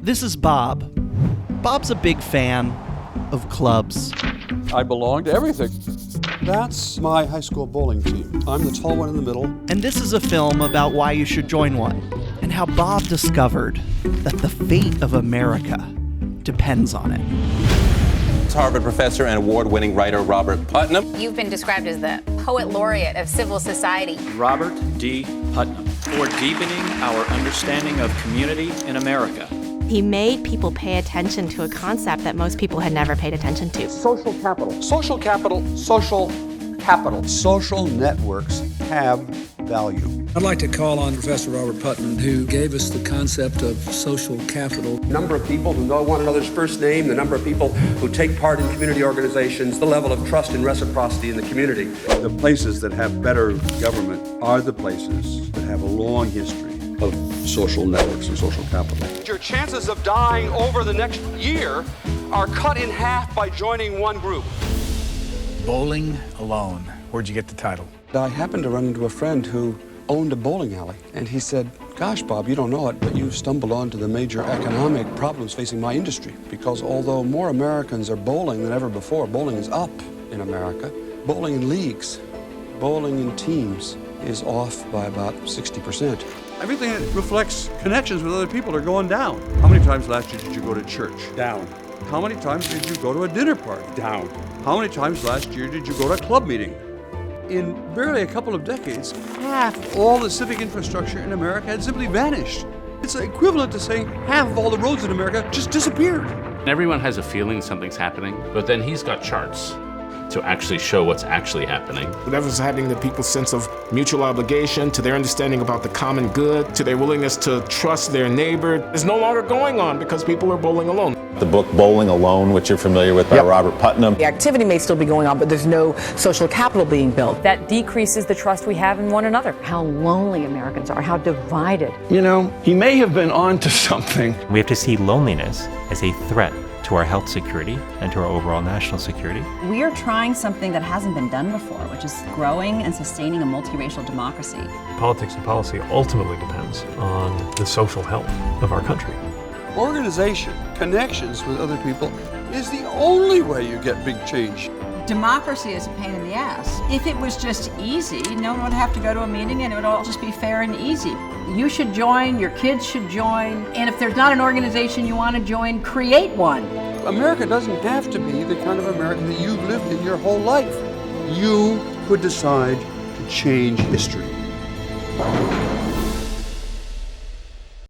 This is Bob. Bob's a big fan of clubs. I belong to everything. That's my high school bowling team. I'm the tall one in the middle. And this is a film about why you should join one, and how Bob discovered that the fate of America depends on it. Harvard professor and award-winning writer Robert Putnam. You've been described as the poet laureate of civil society. Robert D. Putnam, for deepening our understanding of community in America. He made people pay attention to a concept that most people had never paid attention to. Social capital. Social capital. Social capital. Social networks have value. I'd like to call on Professor Robert Putnam, who gave us the concept of social capital. The number of people who know one another's first name, the number of people who take part in community organizations, the level of trust and reciprocity in the community. The places that have better government are the places that have a long history of social networks and social capital. Your chances of dying over the next year are cut in half by joining one group. Bowling Alone. Where'd you get the title? I happened to run into a friend who owned a bowling alley, and he said, "Gosh, Bob, you don't know it, but you've stumbled onto the major economic problems facing my industry, because although more Americans are bowling than ever before, bowling is up in America. Bowling in leagues, bowling in teams is off by about 60%. Everything that reflects connections with other people are going down. How many times last year did you go to church? Down. How many times did you go to a dinner party? Down. How many times last year did you go to a club meeting? In barely a couple of decades, half all the civic infrastructure in America had simply vanished. It's equivalent to saying half of all the roads in America just disappeared. Everyone has a feeling something's happening, but then he's got charts to actually show what's actually happening. Whatever's happening to people's sense of mutual obligation, to their understanding about the common good, to their willingness to trust their neighbor, is no longer going on because people are bowling alone. The book Bowling Alone, which you're familiar with by Robert Putnam. The activity may still be going on, but there's no social capital being built. That decreases the trust we have in one another. How lonely Americans are, how divided. You know, he may have been on to something. We have to see loneliness as a threat to our health security and to our overall national security. We are trying something that hasn't been done before, which is growing and sustaining a multiracial democracy. Politics and policy ultimately depends on the social health of our country. Organization, connections with other people, is the only way you get big change. Democracy is a pain in the ass. If it was just easy, no one would have to go to a meeting and it would all just be fair and easy. You should join, your kids should join, and if there's not an organization you want to join, create one. America doesn't have to be the kind of America that you've lived in your whole life. You could decide to change history.